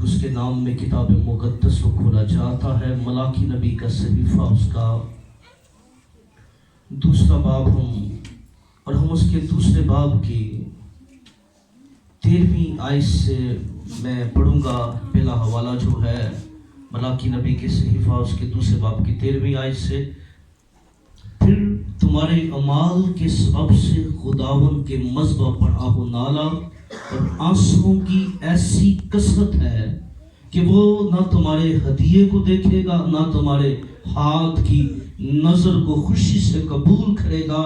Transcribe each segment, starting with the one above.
اس کے نام میں کتاب مقدس کو کھولا جاتا ہے، ملاکی نبی کا صحیفہ اس کا 2 باب اور ہم اس کے 2 باب کی 13ویں آیت سے میں پڑھوں گا۔ پہلا حوالہ جو ہے ملاکی نبی کے صحیفہ اس کے 2 باب کی 13ویں آیت سے، پھر تمہارے اعمال کے سبب سے خداوند کے مذبح پر آہ و نالہ اور آنسوؤں کی ایسی کثرت ہے کہ وہ نہ تمہارے ہدیے کو دیکھے گا، نہ تمہارے ہاتھ کی نظر کو خوشی سے قبول کرے گا،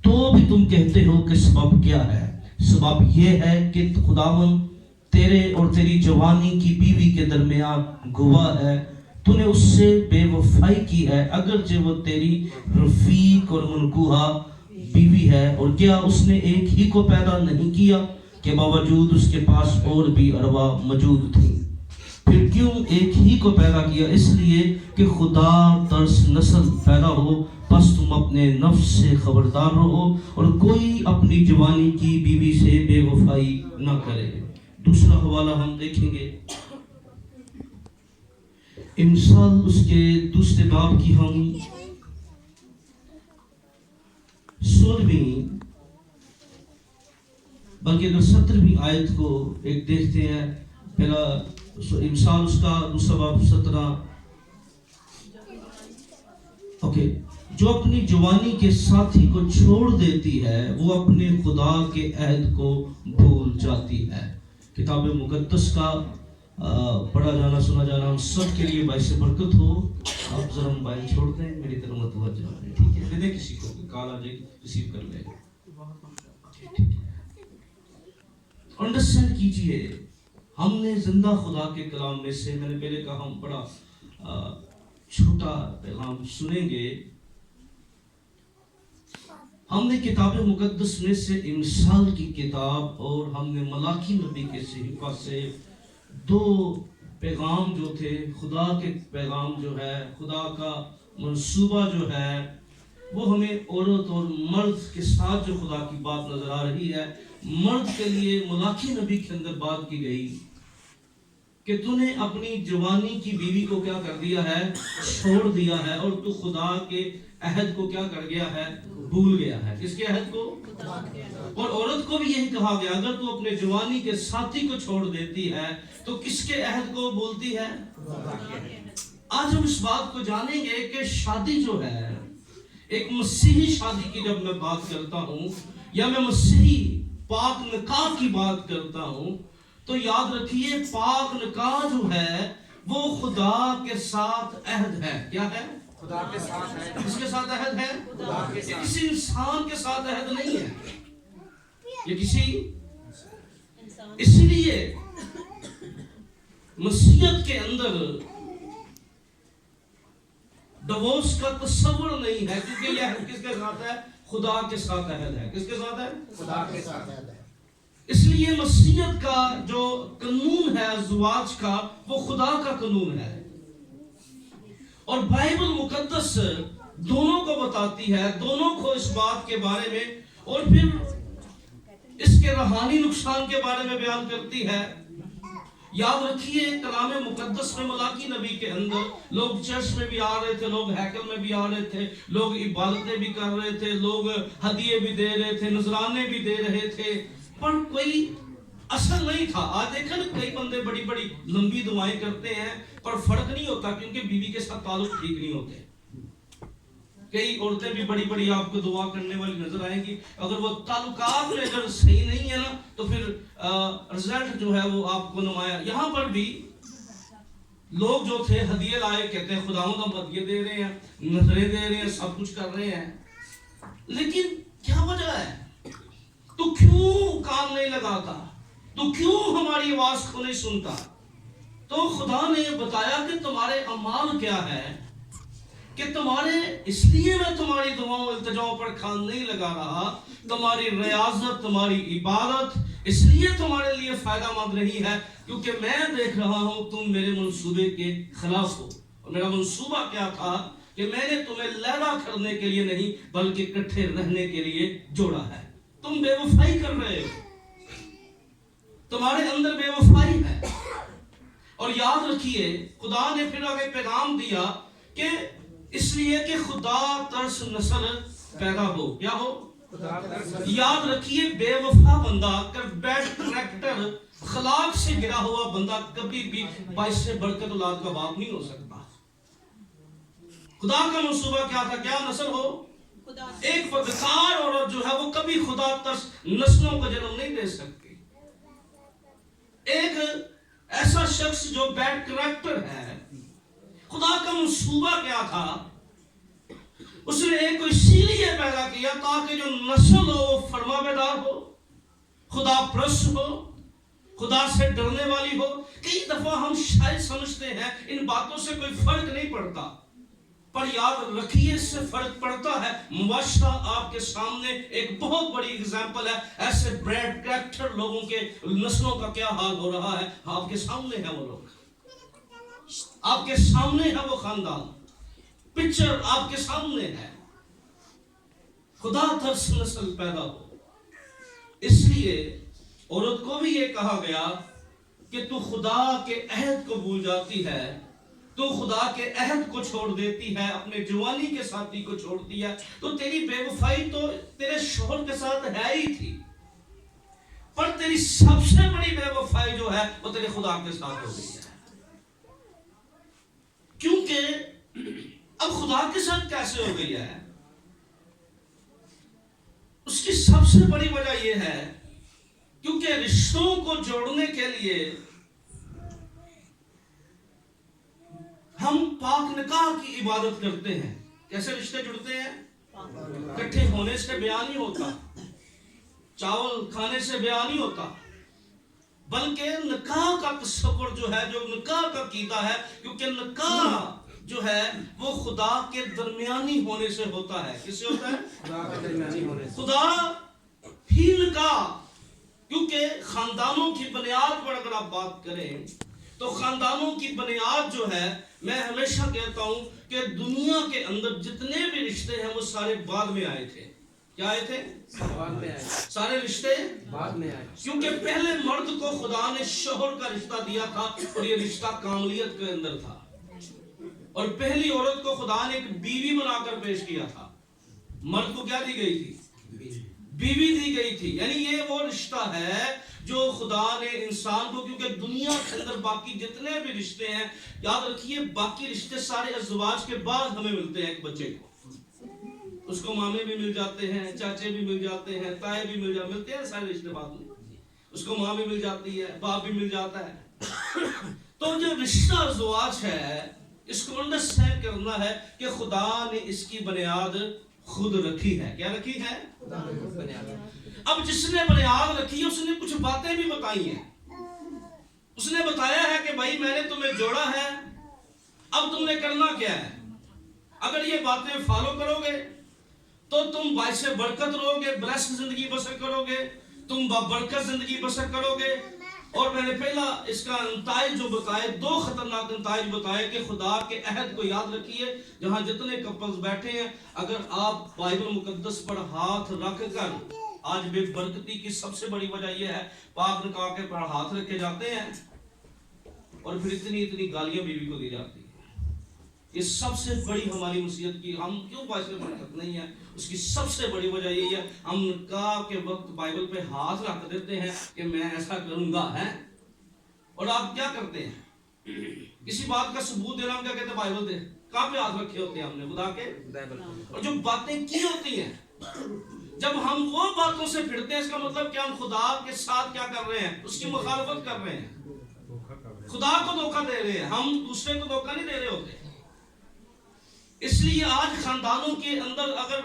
تو بھی تم کہتے ہو کہ سبب کیا ہے؟ سبب یہ ہے کہ خداوند تیرے اور تیری جوانی کی بیوی کے درمیان گواہ ہے، تو نے اس سے بے وفائی کی ہے، اگرچہ وہ تیری رفیق اور منکوحہ بیوی ہے۔ اور کیا اس نے ایک ہی کو پیدا نہیں کیا کہ باوجود اس کے پاس اور بھی ارواح موجود تھیں؟ پھر کیوں ایک ہی کو پیدا کیا؟ اس لیے کہ خدا ترس نسل پیدا ہو، بس تم اپنے نفس سے خبردار رہو اور کوئی اپنی جوانی کی بیوی سے بے وفائی نہ کرے۔ دوسرا حوالہ ہم دیکھیں گے، امثال اس کے 2 باب کی ہم 16ویں بلکہ اگر 17ویں آیت کو ایک دیکھتے ہیں۔ پہلا امثال اس کا 2 باب 17، جو اپنی جوانی کے ساتھی کو چھوڑ دیتی ہے وہ اپنے خدا کے عہد کو بھول جاتی ہے۔ کتاب مقدس کا پڑھا جانا سنا جانا ہم سب کے لیے باعث برکت ہو۔ آپ ذرا موبائل چھوڑ دیں، میری طرف متوجہ ہیں، ٹھیک ہے؟ دے دیں کسی کو، کال آ جائے گی ریسیو کر لے۔ انڈرسٹینڈ کیجئے، ہم نے زندہ خدا کے کلام میں سے، میں نے پہلے کہا ہم بڑا چھوٹا پیغام سنیں گے۔ ہم نے کتاب مقدس میں سے امثال کی کتاب اور ہم نے ملاکی نبی کے صحیفہ سے 2 پیغام جو تھے، خدا کے پیغام جو ہے، خدا کا منصوبہ جو ہے، وہ ہمیں عورت اور مرد کے ساتھ جو خدا کی بات نظر آ رہی ہے۔ مرد کے لیے ملاکی نبی کے اندر بات کی گئی کہ تو نے اپنی جوانی کی بیوی کو کیا کر دیا ہے؟ چھوڑ دیا ہے، اور تو خدا کے عہد کو کیا کر گیا ہے؟ بھول گیا ہے۔ کس کے عہد کو؟ اور عورت کو بھی یہی کہا گیا، اگر تو اپنے جوانی کے ساتھی کو چھوڑ دیتی ہے تو کس کے عہد کو بولتی ہے؟ آج ہم اس بات کو جانیں گے کہ شادی جو ہے، ایک مسیحی شادی کی جب میں بات کرتا ہوں یا میں مسیحی پاک نکاح کی بات کرتا ہوں، تو یاد رکھیے پاک نکاح جو ہے وہ خدا کے ساتھ عہد ہے۔ کیا ہے؟ خدا کے ساتھ ہے۔ کس کے ساتھ عہد ہے؟ خدا کے ساتھ۔ کسی انسان کے ساتھ عہد نہیں ہے، یہ کسی اسی لیے مسیحیت کے اندر ڈیورس کا تصور نہیں ہے، کیونکہ یہ عہد کس کے ساتھ ہے؟ خدا کے ساتھ عہد ہے۔ کس کے ساتھ ہے؟ خدا کے ساتھ عہد ہے۔ اس لیے مسیحیت کا جو قانون ہے ازواج کا، وہ خدا کا قانون ہے، اور بائبل مقدس دونوں کو بتاتی ہے، دونوں کو اس بات کے بارے میں، اور پھر اس کے روحانی نقصان کے بارے میں بیان کرتی ہے۔ یاد رکھیے کلام مقدس میں ملاکی نبی کے اندر لوگ چرچ میں بھی آ رہے تھے، لوگ ہیکل میں بھی آ رہے تھے، لوگ عبادتیں بھی کر رہے تھے، لوگ ہدیے بھی دے رہے تھے، نذرانے بھی دے رہے تھے، پر کوئی اثر نہیں تھا۔ آج دیکھیں نا کئی بندے بڑی بڑی لمبی دعائیں کرتے ہیں پر فرق نہیں ہوتا، کیونکہ بیوی کے ساتھ تعلق ٹھیک نہیں ہوتے۔ کئی عورتیں بھی بڑی بڑی آپ کو دعا کرنے والی نظر آئیں گی، اگر وہ تعلقات میں اگر صحیح نہیں ہے نا تو پھر رزلٹ جو ہے وہ آپ کو نمایاں۔ یہاں پر بھی لوگ جو تھے ہدیے لائے، کہتے ہیں خداوند ہم ہدیے دے رہے ہیں، نظریں دے رہے ہیں، سب کچھ کر رہے ہیں، لیکن کیا وجہ ہے؟ تو کیوں کام نہیں لگاتا؟ تو کیوں ہماری آواز کو نہیں سنتا؟ تو خدا نے بتایا کہ تمہارے اعمال کیا ہے، کہ تمہارے، اس لیے میں تمہاری دعاؤں التجاؤں پر کان نہیں لگا رہا، تمہاری ریاضت، تمہاری عبادت اس لیے تمہارے لیے فائدہ مند نہیں ہے کیونکہ میں دیکھ رہا ہوں تم میرے منصوبے کے خلاف ہو۔ اور میرا منصوبہ کیا تھا کہ میں نے تمہیں لینا کرنے کے لیے نہیں بلکہ اکٹھے رہنے کے لیے جوڑا ہے۔ تم بے وفائی کر رہے ہو، تمہارے اندر بے وفائی ہے۔ اور یاد رکھیے خدا نے پھر آگے پیغام دیا کہ اس لیے کہ خدا ترس نسل پیدا ہو. کیا ہو؟ یاد رکھیے بے وفا بندہ، بیڈ کریکٹر، اخلاق سے گرا ہوا بندہ کبھی بھی باعث برکت اولاد کا باپ نہیں ہو سکتا. خدا کا منصوبہ کیا تھا؟ کیا نسل ہو؟ ایک بدکار عورت جو ہے وہ کبھی خدا ترس نسلوں کا جنم نہیں دے سکتی. ایک ایسا شخص جو بیڈ کریکٹر ہے، خدا کا منصوبہ کیا تھا؟ اس نے ایک کو اسی لیے پیدا کیا تاکہ جو نسل ہو وہ فرما بردار ہو، خدا پرست ہو، خدا سے ڈرنے والی ہو. کئی دفعہ ہم شاید سمجھتے ہیں ان باتوں سے کوئی فرق نہیں پڑتا، پر یاد رکھیے اس سے فرق پڑتا ہے. معاشرہ آپ کے سامنے ایک بہت بڑی اگزامپل ہے. ایسے بریڈ کریکٹر لوگوں کے نسلوں کا کیا حال ہو رہا ہے. آپ کے سامنے ہے وہ لوگ، آپ کے سامنے ہے وہ خاندان، پکچر آپ کے سامنے ہے. خدا ترس نسل پیدا ہو. اس لیے عورت کو بھی یہ کہا گیا کہ تو خدا کے عہد کو بھول جاتی ہے، تو خدا کے عہد کو چھوڑ دیتی ہے، اپنے جوانی کے ساتھی کو چھوڑتی ہے. تو تیری بے وفائی تو تیرے شوہر کے ساتھ ہے ہی تھی، پر تیری سب سے بڑی بے وفائی جو ہے وہ تیرے خدا کے ساتھ ہو گئی ہے. کیونکہ اب خدا کے ساتھ کیسے ہو گئی ہے؟ اس کی سب سے بڑی وجہ یہ ہے کیونکہ رشتوں کو جوڑنے کے لیے ہم پاک نکاح کی عبادت کرتے ہیں. کیسے رشتے جڑتے ہیں؟ اکٹھے ہونے سے بیان نہیں ہوتا، چاول کھانے سے بیان نہیں ہوتا، بلکہ نکاح کا تصور جو ہے، جو نکاح کا عقیدہ ہے، کیونکہ نکاح جو ہے وہ خدا کے درمیانی ہونے سے ہوتا ہے. کس سے ہوتا ہے؟ خدا کے درمیانی ہونے سے. خدا ہی نکاح. کیونکہ خاندانوں کی بنیاد پر اگر آپ بات کریں تو خاندانوں کی بنیاد جو ہے، میں ہمیشہ کہتا ہوں کہ دنیا کے اندر جتنے بھی رشتے ہیں وہ سارے بعد میں آئے تھے. کیا آئے تھے؟ بعد میں آئے. سارے رشتے بعد میں آئے، کیونکہ پہلے مرد کو خدا نے شوہر کا رشتہ دیا تھا اور یہ رشتہ کاملیت کے اندر تھا. اور پہلی عورت کو خدا نے ایک بیوی بنا کر پیش کیا تھا. مرد کو کیا دی گئی تھی؟ بیوی دی گئی تھی. یعنی یہ وہ رشتہ ہے جو خدا نے انسان کو، کیونکہ دنیا کے اندر باقی جتنے بھی رشتے ہیں، یاد رکھیے باقی رشتے سارے ازواج کے بعد ہمیں ملتے ہیں. ایک بچے کو اس کو مامے بھی مل جاتے ہیں، چاچے بھی مل جاتے ہیں، تائے بھی ملتے ہیں، سارے رشتے بعد میں. اس کو ماں بھی مل جاتی ہے، باپ بھی مل جاتا ہے. تو جو رشتہ ازواج ہے اس کو انڈرسٹینڈ کرنا ہے کہ خدا نے اس کی بنیاد خود رکھی ہے. کیا رکھی ہے؟ اب جس نے بنیاد رکھی ہے اس نے کچھ باتیں بھی بتائی ہیں. اس نے بتایا ہے کہ بھائی میں نے تمہیں جوڑا ہے، اب تم نے کرنا کیا ہے. اگر یہ باتیں فالو کرو گے تو تم باعث برکت رہو گے، بلیس زندگی بسر کرو گے، تم بابرکت زندگی بسر کرو گے. اور میں نے پہلا اس کا نتائج جو بتائے، دو خطرناک نتائج بتائے کہ خدا کے عہد کو یاد رکھیے. جہاں جتنے کپلز بیٹھے ہیں، اگر آپ بائبل مقدس پر ہاتھ رکھ کر، آج بے برکتی کی سب سے بڑی وجہ یہ ہے پاک نکاح کے پر ہاتھ رکھے جاتے ہیں اور پھر اتنی گالیاں بیوی کو دی جاتی ہیں. یہ سب سے بڑی ہماری مصیبت کی، ہم کیوں باعث برکت نہیں ہے، اس کی سب سے بڑی وجہ یہی ہے ہم نکاح کے وقت بائبل پہ ہاتھ رکھ دیتے ہیں کہ میں ایسا کروں گا ہے. اور آپ کیا کرتے ہیں؟ کسی بات کا ثبوت دینا، ہم کیا کہتے ہیں؟ بائبل دے. کہاں پہ ہاتھ رکھے ہوتے ہیں ہم نے؟ خدا کے بائبل. اور جو باتیں کی ہوتی ہیں، جب ہم وہ باتوں سے پھرتے ہیں، اس کا مطلب کہ ہم خدا کے ساتھ کیا کر رہے ہیں؟ اس کی مخالفت کر رہے ہیں، خدا کو دھوکہ دے رہے ہیں. ہم دوسرے کو دھوکہ نہیں دے رہے ہوتے. اس لیے آج خاندانوں کے اندر اگر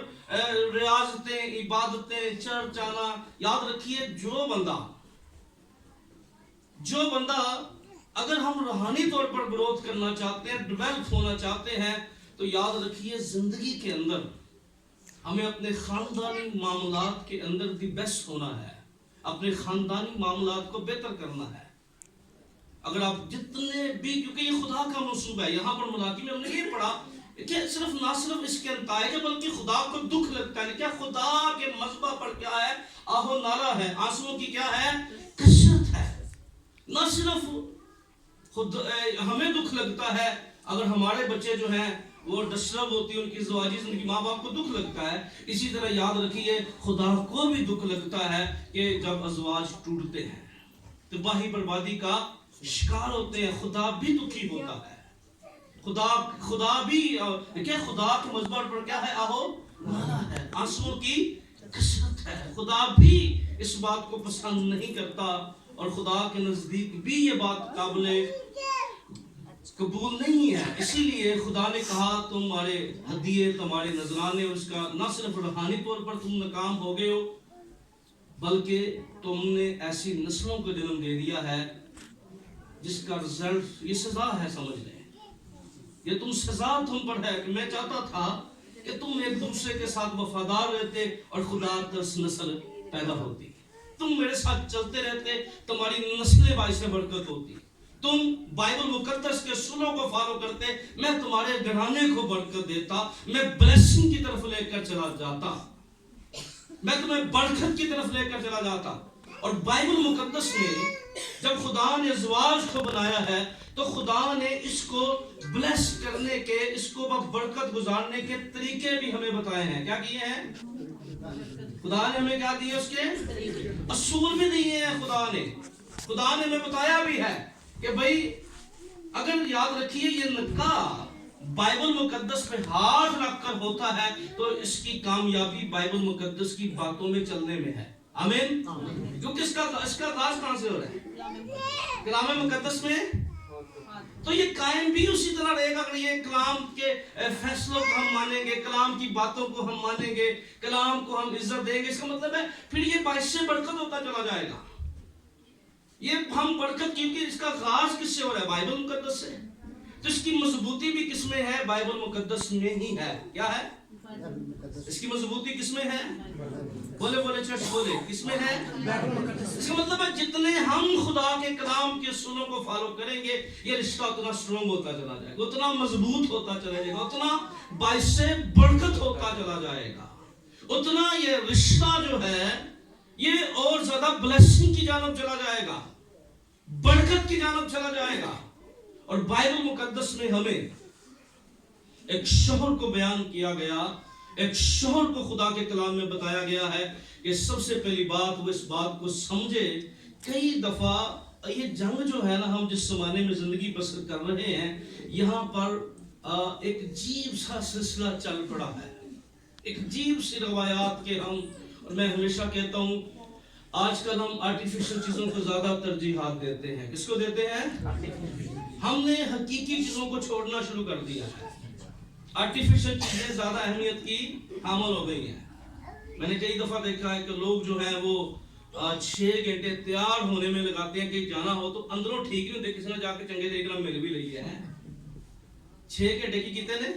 ریاضتیں، عبادتیں، چرچ آنا، یاد رکھیے جو بندہ اگر ہم روحانی طور پر گروتھ کرنا چاہتے ہیں، ڈیولپ ہونا چاہتے ہیں، تو یاد رکھیے زندگی کے اندر ہمیں اپنے خاندانی معاملات کے اندر دی بیسٹ ہونا ہے، اپنے خاندانی معاملات کو بہتر کرنا ہے. اگر آپ جتنے بھی، کیونکہ یہ خدا کا منصوبہ ہے. یہاں پر ملاقی میں ہم نے یہ پڑھا کہ نہ صرف اس کے نتائج ہے بلکہ خدا کو دکھ لگتا ہے. کیا خدا کے مذبح پر کیا ہے؟ آہو نالا ہے، آنسوؤں کی کیا ہے؟ کثرت ہے. نہ صرف خود ہمیں دکھ لگتا ہے اگر ہمارے بچے جو ہیں وہ ڈسٹرب ہوتی ہے، ان کی زواجی زندگی، ماں باپ کو دکھ لگتا ہے. اسی طرح یاد رکھیے خدا کو بھی دکھ لگتا ہے کہ جب ازواج ٹوٹتے ہیں، تباہی بربادی کا شکار ہوتے ہیں. خدا بھی دکھی ہوتا ہے. خدا بھی دیکھیں، خدا کے مذبح پر کیا ہے؟ آہو مالا ہے، آنسوؤں کی کثرت ہے. خدا بھی اس بات کو پسند نہیں کرتا، اور خدا کے نزدیک بھی یہ بات قابل قبول نہیں ہے. اسی لیے خدا نے کہا تمہارے ہدیے، تمہارے نذرانے، اس کا نہ صرف روحانی طور پر تم ناکام ہو گئے ہو، بلکہ تم نے ایسی نسلوں کو جنم دے دیا ہے جس کا رزلٹ یہ سزا ہے. سمجھ لیں، یہ تم سزا تم پر ہے کہ میں چاہتا تھا کہ تم ایک دوسرے کے ساتھ وفادار رہتے اور خدا ترس نسل پیدا ہوتی. تم میرے ساتھ چلتے رہتے، تمہاری نسلیں باعث برکت ہوتی. تم بائبل مقدس کے اصولوں کو فالو کرتے، میں تمہارے گھرانے کو برکت دیتا، میں بلیسنگ کی طرف لے کر چلا جاتا، میں تمہیں برکت کی طرف لے کر چلا جاتا. اور بائبل مقدس میں جب خدا نے ازواج کو بنایا ہے تو خدا نے اس کو بلیس کرنے کے، اس کو برکت گزارنے کے طریقے بھی ہمیں بتائے ہیں. کیا کیے ہیں؟ خدا نے ہمیں کیا دیے؟ اس کے اصول بھی دیے ہیں. خدا نے ہمیں بتایا بھی ہے کہ بھئی اگر یاد رکھیے یہ نکاح بائبل مقدس پہ ہاتھ رکھ کر ہوتا ہے تو اس کی کامیابی بائبل مقدس کی باتوں میں چلنے میں ہے. آمین. کیونکہ اس کا آغاز کہاں سے ہو رہا ہے؟ کلام مقدس میں. تو یہ قائم بھی اسی طرح رہے گا اگر یہ کلام کے فیصلوں کو ہم مانیں گے، کلام کی باتوں کو ہم مانیں گے، کلام کو ہم عزت دیں گے. اس کا مطلب ہے پھر یہ باعث سے برکت ہوتا چلا جائے گا. یہ ہم برکت، کیونکہ اس کا آغاز کس سے ہو رہا ہے؟ بائبل مقدس سے. تو اس کی مضبوطی بھی کس میں ہے؟ بائبل مقدس میں ہی ہے. کیا ہے؟ اس کی مضبوطی کس میں ہے؟ بولے چرچ بولے، کس میں ہے؟ اس کا مطلب ہے جتنے ہم خدا کے کلام کے اصولوں کو فالو کریں گے یہ رشتہ اتنا اسٹرانگ ہوتا چلا جائے گا، اتنا مضبوط ہوتا چلا جائے گا، اتنا باعث سے برکت ہوتا چلا جائے گا، اتنا یہ رشتہ جو ہے یہ اور زیادہ بلیسنگ کی جانب چلا جائے گا، برکت کی جانب چلا جائے گا. اور بائبل مقدس میں ہمیں ایک شوہر کو بیان کیا گیا، ایک شوہر کو خدا کے کلام میں بتایا گیا ہے کہ سب سے پہلی بات وہ اس بات کو سمجھے. کئی دفعہ یہ جنگ جو ہے نا، ہم جس زمانے میں زندگی بسر کر رہے ہیں یہاں پر ایک عجیب سا سلسلہ چل پڑا ہے، ایک عجیب سی روایات کے ہم، اور میں ہمیشہ کہتا ہوں آج کل ہم آرٹیفیشل چیزوں کو زیادہ ترجیحات دیتے ہیں. کس کو دیتے ہیں؟ ہم نے حقیقی چیزوں کو چھوڑنا شروع کر دیا ہے. آرٹیفیشل چیزیں زیادہ اہمیت کی حامل ہو گئی ہیں. میں نے کئی دفعہ دیکھا ہے کہ لوگ جو ہیں وہ 6 گھنٹے تیار ہونے میں لگاتے ہیں کہ جانا ہو تو اندروں ٹھیک نہیں ہوتے، کسی نے جا کے چنگے دیکھنا مل بھی رہی ہے. 6 گھنٹے کی کتنے نے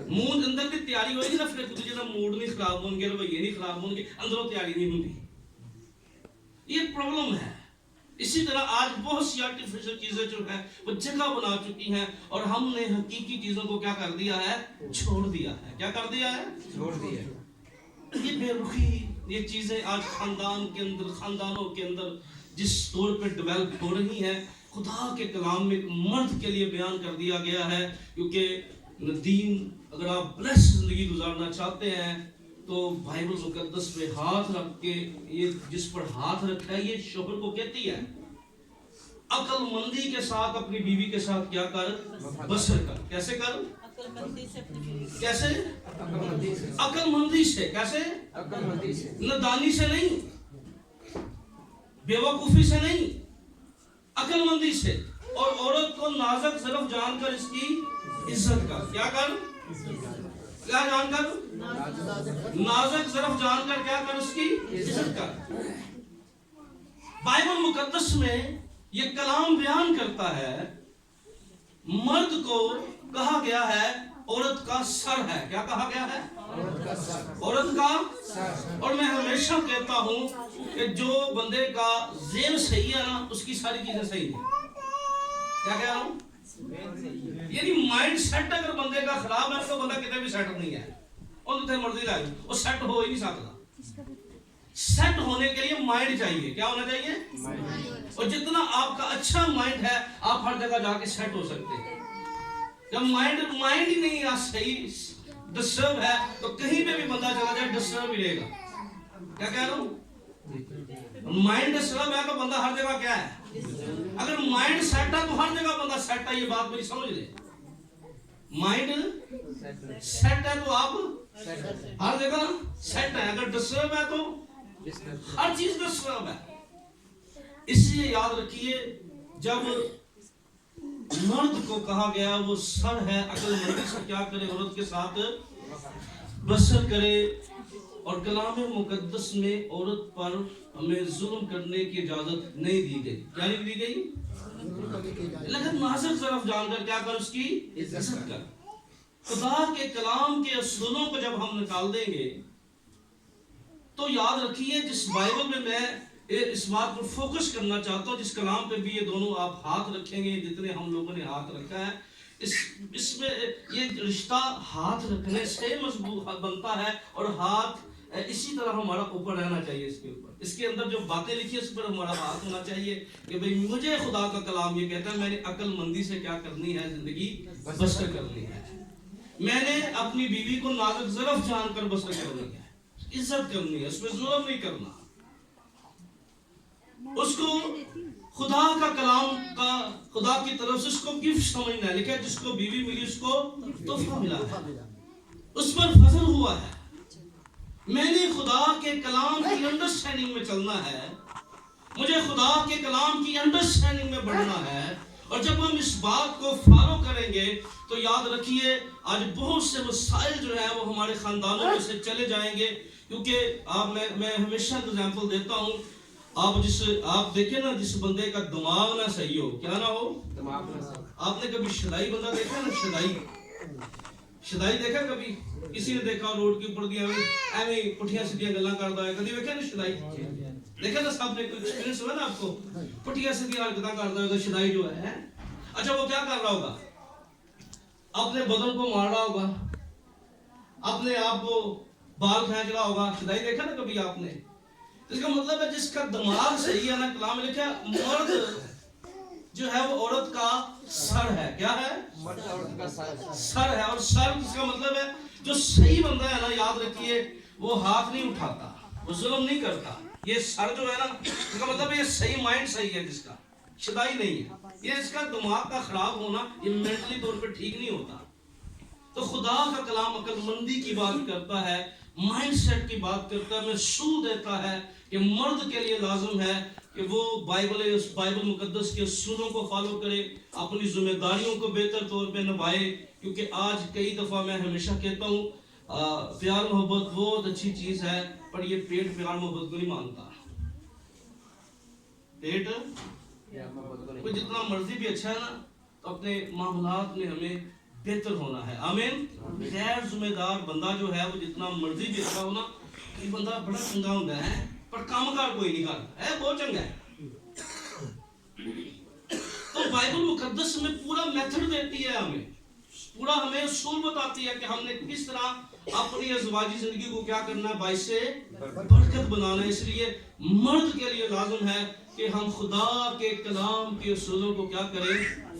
منہ اندر کی تیاری ہوئے گی نا، پھر تجھے نا موڈ نہیں خراب ہوں گے، رویے نہیں خراب ہوں گے، اندروں تیاری نہیں ہوتی. یہ پرابلم ہے. اسی طرح آج بہت سی آرٹیفیشل چیزیں جو ہیں وہ جگہ بنا چکی ہیں اور ہم نے حقیقی چیزوں کو کیا کر دیا ہے؟ چھوڑ دیا ہے. کیا کر دیا ہے؟ چھوڑ دیا. یہ بے رخی، یہ چیزیں آج خاندانوں کے اندر جس طور پہ ڈیولپ ہو رہی ہیں، خدا کے کلام میں ایک مرد کے لیے بیان کر دیا گیا ہے. کیونکہ دین، اگر آپ بلیس زندگی گزارنا چاہتے ہیں تو بائبل مقدس پہ ہاتھ رکھ کے، یہ جس پر ہاتھ رکھا ہے یہ شوہر کو کہتی ہے عقل مندی کے ساتھ اپنی بیوی کے ساتھ کیا کر؟ بسر کر. کیسے کر؟ کیسے؟ عقل مندی سے. کیسے؟ نادانی سے نہیں، بیوقوفی سے نہیں، عقل مندی سے. اور عورت کو نازک ظرف جان کر اس کی عزت کر. کیا کر؟ کیا جان کر؟ نازک ظرف جان کر کیا کر؟ اس کی عزت کر. بائبل مقدس میں یہ کلام بیان کرتا ہے مرد کو کہا گیا ہے عورت کا سر ہے. کیا کہا گیا ہے؟ عورت کا سر. اور میں ہمیشہ کہتا ہوں کہ جو بندے کا ذہن صحیح ہے نا اس کی ساری چیزیں صحیح ہیں. کیا کہہ رہا ہوں؟ یعنی مائنڈ سیٹ اگر بندے کا خراب ہے تو بندہ کتنے بھی سیٹ نہیں ہے، اور تو مرضی لائے وہ سیٹ ہو ہی نہیں سکتا. سیٹ ہونے کے لیے مائنڈ چاہیے. کیا ہونا چاہیے؟ اور جتنا آپ کا اچھا مائنڈ ہے آپ ہر جگہ جا کے سیٹ ہو سکتے ہیں. جب مائنڈ ہی نہیں صحیح ڈسٹرب ہے تو کہیں پہ بھی بندہ چلا جائے ڈسٹرب ہی رہے گا. کیا کہہ رہا ہوں؟ مائنڈ ڈسٹرب ہے تو بندہ ہر جگہ کیا ہے؟ اگر مائنڈ سیٹ ہے تو ہر جگہ بندہ سیٹ ہے. یہ بات میری سمجھ لے. مائنڈ سیٹ ہے تو آپ ہر جگہ سیٹ ہے. اگر ڈسٹرب ہے تو ہر چیز ڈسٹرب ہے. اس لیے یاد رکھیے جب مرد کو کہا گیا وہ سر ہے, عقل مندی سے کیا کرے, عورت کے ساتھ بسر کرے. اور کلام مقدس میں عورت پر ہمیں ظلم کرنے کی اجازت نہیں دی گئی. کیا نہیں دی گئی؟ لیکن ناظر طرف جان کر کیا کر, اس کی عزت کر. خدا کے کلام کے اصولوں کو جب ہم نکال دیں گے تو یاد رکھیے جس بائبل میں میں اس بات پر فوکس کرنا چاہتا ہوں, جس کلام پہ بھی یہ دونوں آپ ہاتھ رکھیں گے, جتنے ہم لوگوں نے ہاتھ رکھا ہے, اس میں یہ رشتہ ہاتھ رکھنے سے مضبوط بنتا ہے. اور ہاتھ اسی طرح ہمارا اوپر رہنا چاہیے. اس کے اوپر, اس کے اندر جو باتیں لکھی ہے اس پر ہمارا ہاتھ ہونا چاہیے کہ بھئی مجھے خدا کا کلام یہ کہتا ہے میں نے عقل مندی سے کیا کرنی ہے, زندگی بسر کرنی ہے. میں نے اپنی بیوی کو نازک ظرف جان کر بسر کرنی ہے, عزت کرنی ہے, اس میں ظلم نہیں کرنا. اس کو خدا کا کلام کا خدا کی طرف سے اس کو گفٹ سمجھنا ہے. لکھا جس کو بیوی ملی اس کو تحفہ ملا ہے, اس پر فضل ہوا ہے. میں نے خدا کے کلام کی انڈرسٹینڈنگ میں چلنا ہے, مجھے خدا کے کلام کی انڈرسٹینڈنگ میں بڑھنا ہے. اور جب ہم اس بات کو فالو کریں گے تو یاد رکھیے آج بہت سے مسائل جو ہیں وہ ہمارے خاندانوں میں سے چلے جائیں گے. کیونکہ میں ہمیشہ اگزامپل دیتا ہوں, آپ دیکھیں نا جس بندے کا دماغ نہ صحیح ہو, کیا نہ ہو, آپ نے کبھی شدائی بندہ دیکھا نا, شدائی دیکھا کبھی؟ کسی نے دیکھا روڈ کے اوپر گیا ایویں پٹھیاں سیدھیاں گلاں کردا ہے, کبھی دیکھا نا شدائی؟ دیکھا نا صاحب نے کوئی ایکسپیرینس ہوا نا آپ کو, پٹھیاں سیدھیاں حرکتاں کردا ہے شدائی جو ہے. اچھا وہ کیا کر رہا ہوگا؟ اپنے بدن کو مار رہا ہوگا, اپنے آپ کو بال کھینچ رہا ہوگا. شدائی دیکھا نا کبھی آپ نے؟ اس کا مطلب ہے جس کا دماغ صحیح ہے نا, کلام میں لکھا مرد جو ہے وہ عورت کا سر ہے. کیا ہے؟ سر ہے. اور سر اس کا مطلب ہے جو صحیح بندہ ہے نا, یاد رکھیے وہ ہاتھ نہیں اٹھاتا, وہ ظلم نہیں کرتا. یہ سر جو ہے نا اس کا مطلب ہے یہ صحیح مائنڈ صحیح ہے, جس کا شدائی نہیں ہے. یہ اس کا دماغ کا خراب ہونا یہ مینٹلی طور پہ ٹھیک نہیں ہوتا. تو خدا کا کلام عقل مندی کی بات کرتا ہے, مائنڈ سیٹ کی بات کرتا ہے, میں سو دیتا ہے کہ مرد کے لیے لازم ہے کہ وہ بائبل مقدس کے اصولوں کو فالو کرے, اپنی ذمہ داریوں کو بہتر طور پہ نبھائے. کیونکہ آج کئی دفعہ میں ہمیشہ کہتا ہوں پیار محبت بہت اچھی چیز ہے, پر یہ پیٹ پیار محبت کو نہیں مانتا. پیٹ کوئی جتنا مرضی بھی اچھا ہے نا, تو اپنے معاملات میں ہمیں بہتر ہونا ہے. آمین. غیر ذمہ دار بندہ جو ہے وہ جتنا مرضی بھی اچھا ہونا, یہ بندہ بڑا چنگا ہوتا ہے پر کام کار کوئی نہیں کرتا ہے, بہت چنگا ہے. تو بائبل مقدس میں پورا میتھڈ دیتی ہے, پورا ہمیں اصول بتاتی ہے کہ ہم نے کس طرح اپنی ازواجی زندگی کو کیا کرنا ہے, باعث برکت بنانا ہے. اس لیے مرد کے لیے لازم ہے کہ ہم خدا کے کلام کے اصولوں کو کیا کریں,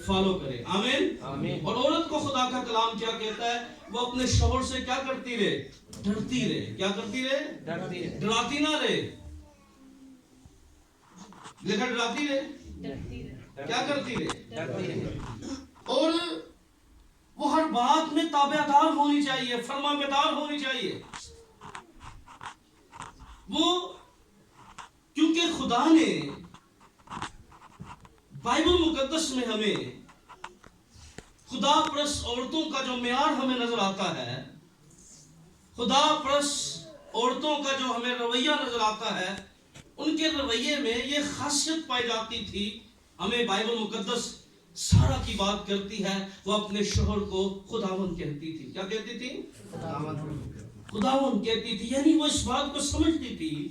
فالو کریں. آمین. اور عورت کو خدا کا کلام کیا کہتا ہے, وہ اپنے شوہر سے کیا کرتی رہے, ڈرتی رہے. کیا کرتی رہے؟ ڈراتی نہ رہے. لیکن ڈراتی رہے, کیا کرتی رہے, اور وہ ہر بات میں تابع دار ہونی چاہیے, فرما بردار ہونی چاہیے. وہ کیونکہ خدا نے بائبل مقدس میں ہمیں خدا پرست عورتوں کا جو معیار ہمیں نظر آتا ہے, خدا پرست عورتوں کا جو ہمیں رویہ نظر آتا ہے, ان کے رویے میں یہ خاصیت پائی جاتی تھی. ہمیں بائبل مقدس سارا کی بات کرتی ہے, وہ اپنے شوہر کو خداوند کہتی تھی. کیا کہتی تھی؟ خداوند کہتی تھی. یعنی وہ اس بات کو سمجھتی تھی.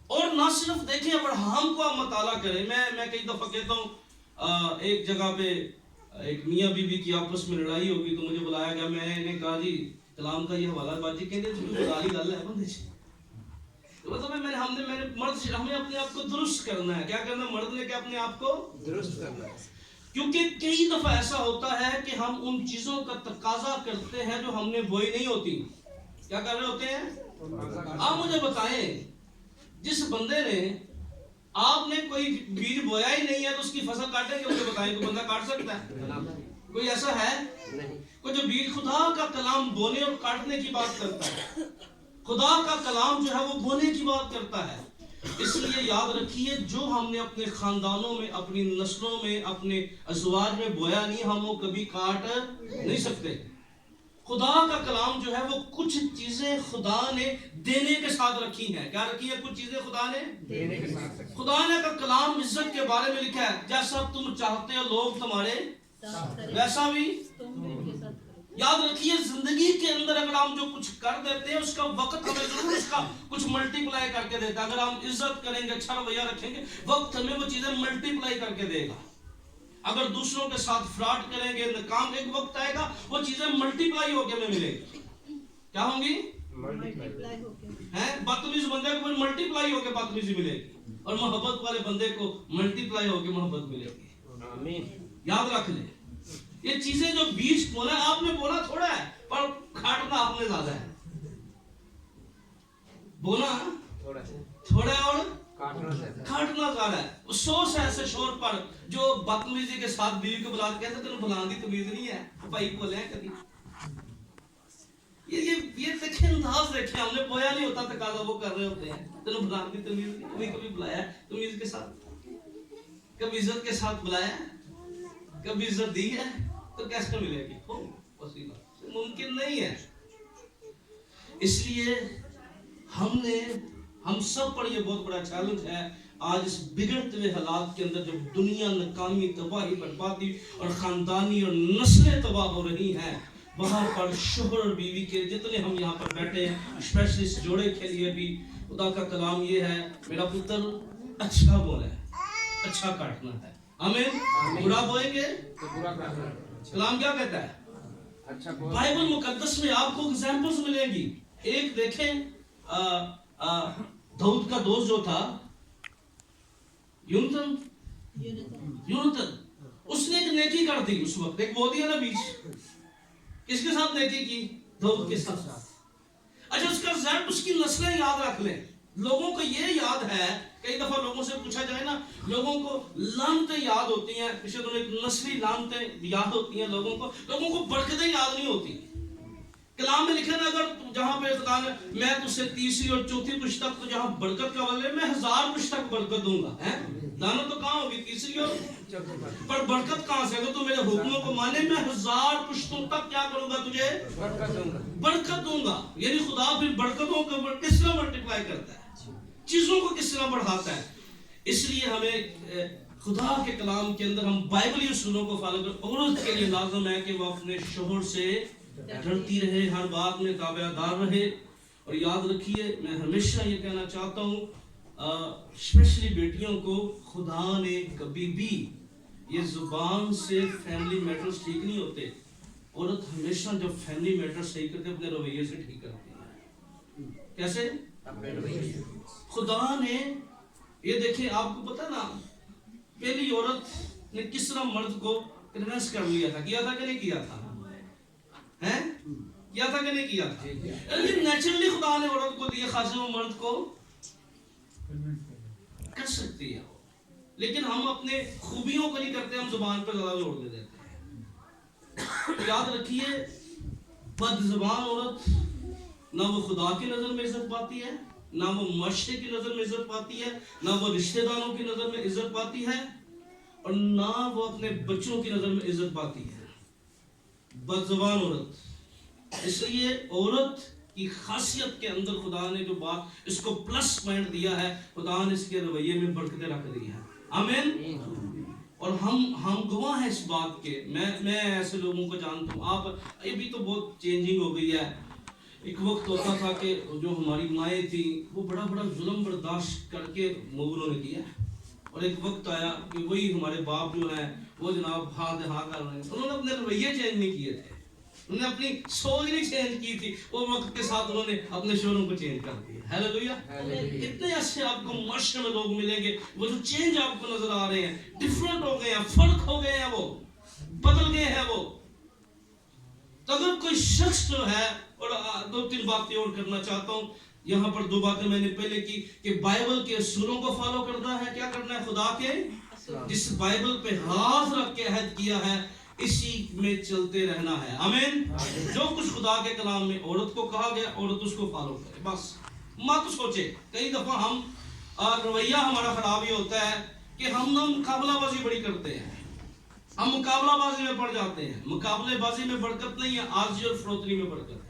اور نہ صرف دیکھیں ابراہیم کو آپ مطالعہ کریں. میں کئی دفعہ کہتا ہوں, ایک جگہ پہ ایک میاں بیوی کی آپس میں لڑائی ہوگی تو مجھے بلایا گیا. میں نے کہا جی کلام کا یہ حوالہ باجی کہتے ہیں تو گالی گل ہے بندے سے. مطلب ہم نے مرد ہمیں اپنے آپ کو درست کرنا ہے. کیا کرنا ہے؟ مرد نے کیا اپنے آپ کو درست کرنا ہے. کیونکہ کئی دفعہ ایسا ہوتا ہے کہ ہم ان چیزوں کا تقاضا کرتے ہیں جو ہم نے بوئی نہیں ہوتی. کیا کر رہے ہوتے ہیں؟ آپ مجھے بتائیں جس بندے نے آپ نے کوئی بیج بویا ہی نہیں ہے تو اس کی فصل کاٹیں گے؟ مجھے بتائیں کوئی بندہ کاٹ سکتا ہے؟ کوئی ایسا ہے؟ کوئی جو بیج خدا کا کلام بونے اور کاٹنے کی بات کرتا ہے. خدا کا کلام جو ہے وہ بونے کی بات کرتا ہے. اس لیے یاد رکھیے جو ہم نے اپنے خاندانوں میں، اپنی نسلوں میں، اپنے ازواج میں بویا نہیں، ہم وہ کبھی کاٹ نہیں سکتے. خدا کا کلام جو ہے وہ کچھ چیزیں خدا نے دینے کے ساتھ رکھی ہیں. کیا رکھی ہے؟ کچھ چیزیں خدا نے دینے کے ساتھ. خدا نے کا کلام عزت کے بارے میں لکھا ہے، جیسا تم چاہتے ہو لوگ تمہارے ویسا بھی. یاد رکھیے زندگی کے اندر اگر ہم جو کچھ کر دیتے ہیں اس کا وقت ہمیں ضرور اس کا کچھ ملٹی پلائی کر کے دیتا ہے. اگر ہم عزت کریں گے، اچھا رویہ رکھیں گے، وقت ہمیں وہ چیزیں ملٹی پلائی کر کے دے گا. اگر دوسروں کے ساتھ فراڈ کریں گے، ناکام، ایک وقت آئے گا وہ چیزیں ملٹی پلائی ہو کے ہمیں ملے گی. کیا ہوں گی؟ بدتمیز بندے کو ملٹی پلائی ہو کے بدتمیزی ملے گی، اور محبت والے بندے کو ملٹی پلائی ہو کے محبت ملے گی. یاد رکھ لیں یہ چیزیں جو بیج بونا ہے، آپ نے بونا تھوڑا ہے پر کاٹنا آپ نے زیادہ ہے. بونا تھوڑا ہے اور کاٹنا زیادہ ہے. افسوس ہے ایسے شور پر جو بدتمیزی کے ساتھ بیوی کو بلا کے کہتے تینوں بلان دی تمیز نہیں ہے، بھائی بولے ہیں کبھی. یہ دیکھیں انداز دیکھیں، ہم نے بویا نہیں ہوتا تقاضا وہ کر رہے ہوتے ہیں. تینوں بلان دی تمیز نہیں، کبھی بلایا تمیز کے ساتھ، کبھی عزت کے ساتھ بلایا، کبھی عزت دی ہے تو کیسے ملے گی؟ ممکن نہیں ہے. اس لیے ہم سب پر یہ بہت بڑا چیلنج ہے آج اس بگڑتے ہوئے حالات کے اندر، جب دنیا ناکامی، تباہی، بربادی اور خاندانی اور نسلیں تباہ ہو رہی ہیں. وہاں پر شوہر اور بیوی کے جتنے ہم یہاں پر بیٹھے ہیں، اسپیشلی اس جوڑے کے لیے بھی خدا کا کلام یہ ہے، میرا پتر اچھا بولا ہے، اچھا کاٹنا ہے. آمین. برا بوئیں گے تو برا کاٹنا ہے. کلام کیا کہتا ہے؟ بائبل مقدس میں آپ کو ایگزامپلز ملیں گی. ایک دیکھیں داؤد کا دوست جو تھا یونتن، اس نے ایک نیکی کر دی. اس وقت ایک بو دیا نا بیچ، کس کے ساتھ نیکی کی؟ داؤد کے ساتھ. اچھا اس کا ریزلٹ اس کی نسلیں یاد رکھ لیں. لوگوں کو یہ یاد ہے، کئی دفعہ لوگوں سے پوچھا جائے نا، لوگوں کو لعنتیں یاد ہوتی ہیں، پچھلے دنوں ایک نسلی لعنتیں یاد ہوتی ہیں لوگوں کو برکتیں یاد نہیں ہوتی. کلام میں لکھا نا، اگر جہاں پہ خدا نے میں تجھ سے تیسری اور چوتھی پشت تک، تو جہاں برکت کا ولے میں 1000 پشت تک برکت دوں گا. لعنت تو کہاں ہوگی؟ تیسری اور پر برکت کہاں سے؟ اگر تو میرے حکموں کو مانے، میں 1000 پشتوں تک کیا کروں گا؟ تجھے برکت دوں گا. یعنی خدا پھر برکتوں کو کس طرح ملٹیپلائی کرتا ہے، چیزوں کو کس طرح بڑھاتا ہے. اس لیے ہمیں خدا کے کلام کے اندر ہم بائبلی اصولوں کو فالو کریں. عورت کے لیے لازم ہے کہ وہ اپنے شوہر سے ڈرتی رہے، ہر بات میں تابع دار رہے. اور یاد رکھیے، میں ہمیشہ یہ کہنا چاہتا ہوں اسپیشلی بیٹیوں کو، خدا نے کبھی بھی یہ زبان سے فیملی میٹرز ٹھیک نہیں ہوتے. عورت ہمیشہ جب فیملی میٹرز ٹھیک کرتے اپنے رویے سے ٹھیک کرتی ہے. کیسے؟ خدا نے یہ دیکھیں، آپ کو پتہ نا پہلی عورت نے کس طرح مرد کو کنونس کر لیا تھا. کیا تھا کہ نہیں کیا تھا؟ کیا تھا کہ نہیں کیا تھا؟ نیچرلی خدا نے عورت کو دیا، خاصے وہ مرد کو کر سکتی ہے. لیکن ہم اپنے خوبیوں کو نہیں کرتے، ہم زبان پر زیادہ زور دے دیتے ہیں. یاد رکھیے، بد زبان عورت نہ وہ خدا کی نظر میں عزت پاتی ہے، نہ وہ معاشرے کی نظر میں عزت پاتی ہے، نہ وہ رشتہ داروں کی نظر میں عزت پاتی ہے، اور نہ وہ اپنے بچوں کی نظر میں عزت پاتی ہے. بد زبان عورت. اس لیے عورت کی خاصیت کے اندر خدا نے جو بات اس کو پلس پوائنٹ دیا ہے، خدا نے اس کے رویے میں برکتیں رکھ دی ہیں. آمین. اور ہم گواہ ہیں اس بات کے. میں ایسے لوگوں کو جانتا ہوں. آپ یہ بھی تو بہت چینجنگ ہو گئی ہے. ایک وقت ہوتا تھا کہ جو ہماری مائیں تھیں وہ بڑا ظلم برداشت کر کے مغلوں نے کیا، اور ایک وقت آیا کہ وہی ہمارے باپ جو ہیں وہ جناب ہاں کر رہے ہیں. انہوں نے اپنے رویے چینج نہیں کیے تھے. انہوں نے اپنی سوچ نہیں چینج کی تھی، وہ وقت کے ساتھ انہوں نے اپنے شعوروں کو چینج کر دیا. ہیلیلویا. اتنے اچھے آپ کو معاشرے میں لوگ ملیں گے، وہ جو چینج آپ کو نظر آ رہے ہیں، ڈفرنٹ ہو گئے ہیں، فرق ہو گئے ہیں، وہ بدل گئے ہیں وہ. تو اگر کوئی شخص جو ہے، اور 2-3 باتیں اور کرنا چاہتا ہوں یہاں پر. 2 باتیں میں نے پہلے کی کہ بائبل کے اصولوں کو فالو کرنا ہے. کیا کرنا ہے؟ خدا کے جس بائبل پہ ہاتھ رکھ کے عہد کیا ہے اسی میں چلتے رہنا ہے. آمین. جو کچھ خدا کے کلام میں عورت کو کہا گیا، عورت اس کو فالو کرے. بس مت سوچے. کئی دفعہ ہم رویہ ہمارا خراب یہ ہوتا ہے کہ ہم نا مقابلہ بازی بڑی کرتے ہیں، ہم مقابلہ بازی میں پڑ جاتے ہیں. مقابلے بازی میں برکت نہیں ہے، عاجزی اور فروتنی میں برکت ہے.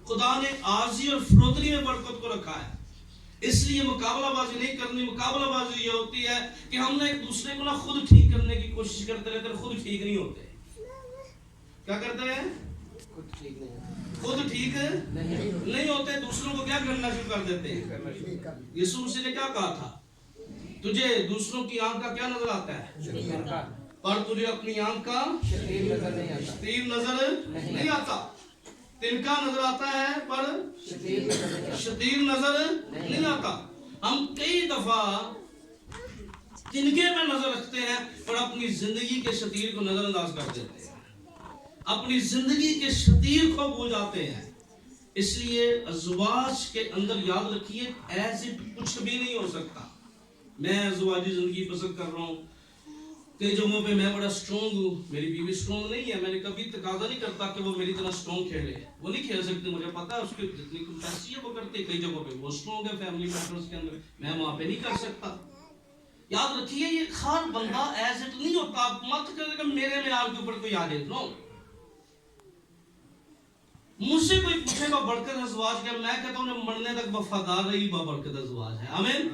خدا نے عاجزی اور فروتنی میں برکت کو رکھا ہے. اس لیے مقابلہ بازی نہیں کرنی. مقابلہ بازی یہ ہوتی ہے کہ ہم نے ایک دوسرے کو نا خود ٹھیک کرنے کی کوشش کرتے رہتے ہیں، خود ٹھیک نہیں ہوتے. کیا کرتے ہیں؟ خود ٹھیک نہیں ہوتے، دوسروں کو کیا کرنا شروع کر دیتے ہیں. یسوع مسیح نے کیا کہا تھا؟ تجھے دوسروں کی آنکھ کا کیا نظر آتا ہے، پر تجھے اپنی آنکھ کا شتیر نظر نہیں آتا. تنکا نظر آتا ہے پر شتیر نظر نہیں آتا. ہم کئی دفعہ تنکے میں نظر رکھتے ہیں اور اپنی زندگی کے شتیر کو نظر انداز کر دیتے ہیں، اپنی زندگی کے شتیر کو بھول جاتے ہیں. اس لیے ازواج کے اندر یاد رکھیے ایز اٹ کچھ بھی نہیں ہو سکتا. میں ازواجی زندگی پسند کر رہا ہوں، کئی جگہوں پہ میں بڑا سٹرونگ ہوں، میری بیوی سٹرونگ نہیں ہے. میں نے کبھی تقاضا نہیں کرتا کہ وہ میری طرح سٹرونگ کھیلے، وہ نہیں کھیل سکتی. مجھے پتا ہے اس کی جتنی کیپیسٹی ہے وہ کرتی ہے. کئی جگہوں پہ وہ سٹرونگ ہے فیملی میٹرز کے اندر، میں وہاں پہ نہیں کر سکتا. یاد رکھیے یہ ہر بندہ ایز اٹ نہیں ہوتا. آپ مت کرے کہ میرے معیار کے اوپر کوئی آ جائے. نو، مجھ سے کوئی پوچھے گا برکت ازواج کیا، میں کہتا ہوں مرنے تک وفادار رہی بابرکت ازواج ہے. آمین.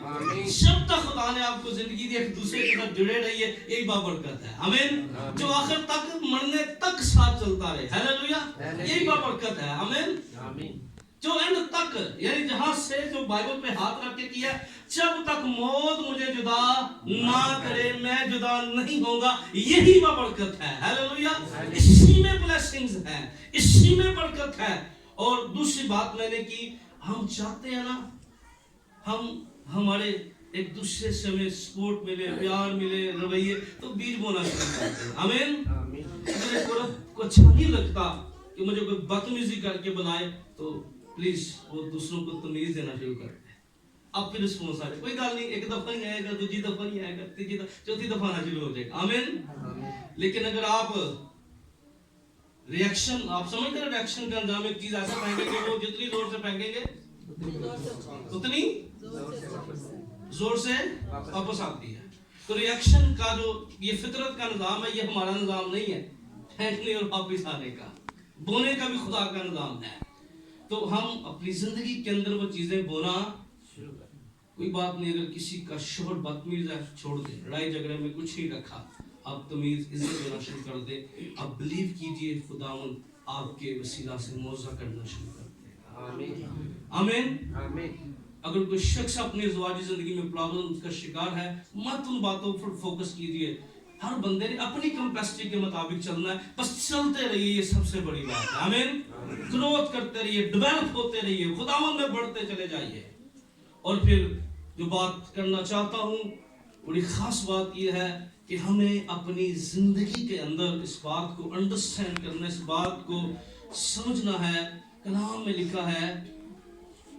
جب تک خدا نے آپ کو زندگی دی ایک دوسرے کے ساتھ جڑے رہیے، یہی بابرکت ہے. آمین. جو آخر تک مرنے تک ساتھ چلتا رہے. ہیلیلویا. یہی بابرکت ہے. آمین. جو اینڈ تک، یعنی جہاں سے جو بائبل پہ ہاتھ رکھ کے کیا، جب تک موت مجھے جدا نہ کرے میں جدا نہیں ہوں گا، یہی بابرکت ہے. ہیلیلویا. اسی میں بلیسنگز ہیں، اسی میں برکت ہے. اور دوسری بات میں نے کی، ہم چاہتے ہیں نا ہمارے ایک دوسرے سے ہمیں سپورٹ ملے، پیار ملے، رویے، تو بیج بونا شروع کرتے ہیں. آمین. اگر ایک عورت کو اچھا نہیں لگتا کہ مجھے کوئی بدتمیزی کر کے بلائے تو پلیز وہ دوسروں کو تمیز دینا شروع کرتے ہیں. اب پھر رسپانس آ جائے، کوئی گل نہیں، ایک دفعہ نہیں آئے گا، دوسری دفعہ نہیں آئے گا، تیسری دفعہ، چوتھی دفعہ آنا شروع ہو جائے گا. آمین. لیکن اگر آپ ریئیکشن، آپ سمجھتے ہیں ریئیکشن کا انجام ایک چیز ایسا پھینکیں گے، وہ جتنی زور سے پھینکیں گے اتنی زور سے واپس آتی ہے. تو ریئیکشن کا جو یہ فطرت کا نظام ہے، یہ ہمارا نظام نہیں ہے پھینکنے اور واپس آنے کا. بونے کا بھی خدا کا نظام ہے. تو ہم اپنی زندگی کے اندر وہ چیزیں بونا شروع کریں. کوئی بات نہیں، اگر کسی کا شوہر بدتمیز ہے چھوڑ دیں، لڑائی جھگڑے میں کچھ نہیں رکھا، آپ تمیز عزت دینا شروع کر دیں. آپ بلیو کیجئے خداوند آپ کے وسیلہ سے معجزہ کرنا شروع کر دے گا. آمین. آمین. اگر کوئی شخص اپنی ازواجی زندگی میں پرابلم کا شکار ہے، مت ان باتوں پر فوکس کیجئے. ہر بندے نے اپنی کیپیسٹی کے مطابق چلنا ہے، بس چلتے رہیے، یہ سب سے بڑی بات ہے. آمین. گروتھ کرتے رہیے، ڈیولپ ہوتے رہیے، خداوند میں بڑھتے چلے جائیے. اور پھر جو بات کرنا چاہتا ہوں، بڑی خاص بات یہ ہے کہ ہمیں اپنی زندگی کے اندر اس بات کو انڈرسٹینڈ کرنا، اس بات کو سمجھنا ہے. کلام میں لکھا ہے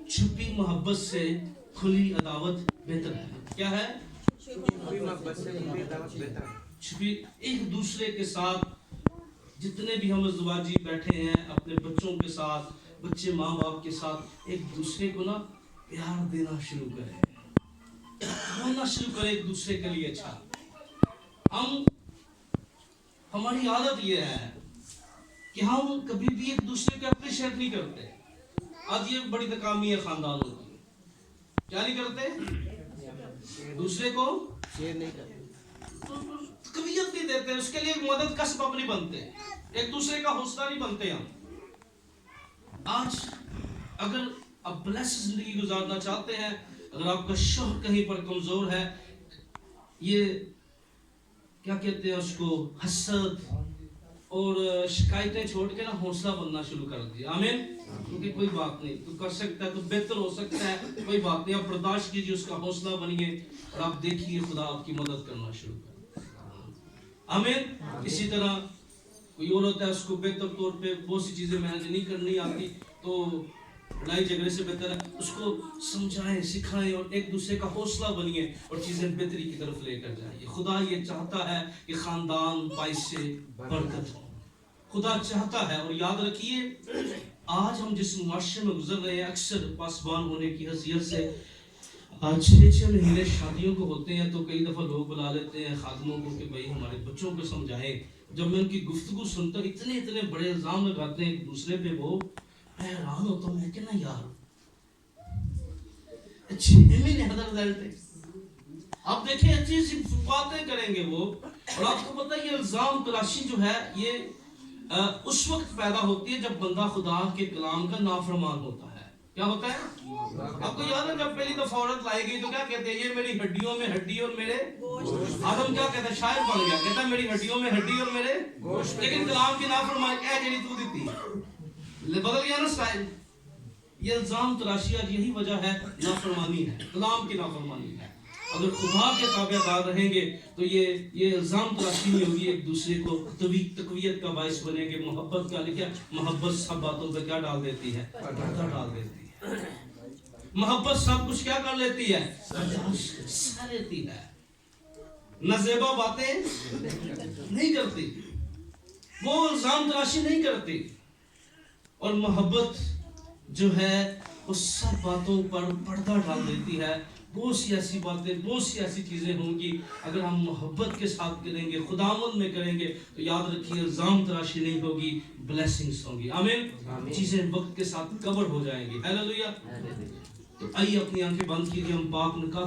چھپی محبت سے کھلی عداوت بہتر ہے. کیا ہے؟ چھپی محبت سے کھلی عداوت بہتر ہے. چھپی، ایک دوسرے کے ساتھ جتنے بھی ہم ازواجی بیٹھے ہیں، اپنے بچوں کے ساتھ، بچے ماں باپ کے ساتھ ایک دوسرے کو نا پیار دینا شروع کریں، بولنا شروع کریں ایک دوسرے کے لیے اچھا. ہماری عادت یہ ہے کہ ہم کبھی بھی ایک دوسرے کو اپریشیٹ نہیں کرتے. آج یہ بڑی ناکامی ہے خاندانوں کی. کیا نہیں کرتے؟ دوسرے کو شیئر نہیں کرتے، قویت نہیں دیتے، اس کے لیے ایک مدد کا سبب نہیں بنتے، ایک دوسرے کا حوصلہ نہیں بنتے. ہم آج اگر آپ بلیس زندگی گزارنا چاہتے ہیں، اگر آپ کا شوہر کہیں پر کمزور ہے، یہ کیا کہتے ہیں اس کو، حسد اور شکایتیں چھوڑ کے نا حوصلہ بننا شروع کر دیا. آمین. کیونکہ کوئی بات نہیں, تو کر سکتا ہے, تو بہتر ہو سکتا ہے, کوئی بات نہیں, آپ برداشت کیجیے, اس کا حوصلہ بنیے اور آپ دیکھیے خدا آپ کی مدد کرنا شروع کر. آمین. اسی طرح کوئی اور ہوتا ہے, اس کو بہتر طور پہ بہت سی چیزیں مینج نہیں کرنی آتی, تو لڑائی جھگڑے سے بہتر ہے اس کو سمجھائیں, سکھائیں اور ایک دوسرے کا حوصلہ بنیے اور چیزیں بہتری کی طرف لے کر جائیے. خدا یہ چاہتا ہے کہ خاندان باعث سے برکت ہو. خدا چاہتا ہے. اور یاد رکھیے آج ہم جس معاشرے میں گزر رہے ہیں, اکثر پاسبان ہونے کی حیثیت سے 6 مہینے شادیوں کو ہوتے ہیں, تو کئی دفعہ لوگ بلا لیتے ہیں خادموں کو کہ بھائی ہمارے بچوں کو سمجھائیں. جب میں ان کی گفتگو سنتا ہوں اتنے بڑے الزام لگاتے ہیں ایک دوسرے پہ, وہ میں حیران ہوتا ہوں, میں کہنا یار 6 مہینے حضرت ہے, آپ دیکھیں اچھی سی باتیں کریں گے وہ, اور آپ کو پتہ ہے یہ الزام تراشی جو ہے یہ اس وقت پیدا ہوتی ہے جب بندہ خدا کے کلام کا نافرمان ہوتا ہے. کیا ہوتا ہے؟ آپ کو یاد ہے جب پہلی دفعہ عورت لائی گئی تو کیا کہتے ہیں, یہ میری ہڈیوں میں ہڈی اور میرے گوشت. آدم کیا کہتا ہے, شاعر بن گیا, کہتا ہے میری ہڈیوں میں ہڈی اور میرے گوشت. لیکن کلام کی نافرمانی کیا جڑی تو دیتی بدل گیا نا سٹائل. یہ الزام تراشی آج یہی وجہ ہے, نافرمانی ہے, کلام کی نافرمانی ہے. اگر خدا کے تابع دار رہیں گے تو یہ الزام تراشی نہیں ہوگی, ایک دوسرے کو تقویت کا باعث بنیں گے. محبت کا لکھا, محبت سب باتوں پہ کیا ڈال دیتی ہے, پردہ ڈال دیتی ہے. محبت سب کچھ کیا کر لیتی ہے, سہ لیتی ہے. نازیبا باتیں نہیں کرتی, وہ الزام تراشی نہیں کرتی. اور محبت جو ہے وہ سب باتوں پر پردہ ڈال دیتی ہے. بہت سی ایسی باتیں, بہت سی ایسی چیزیں ہوں گی اگر ہم محبت کے ساتھ کریں گے, خداوند میں کریں گے, تو یاد رکھیے الزام تراشی نہیں ہوگی, بلیسنگز ہوں گی. آمین. چیزیں وقت کے ساتھ کور ہو جائیں گی. ہیلیلویا. تو آئیے اپنی آنکھیں بند کیجیے, ہم پاک نکاح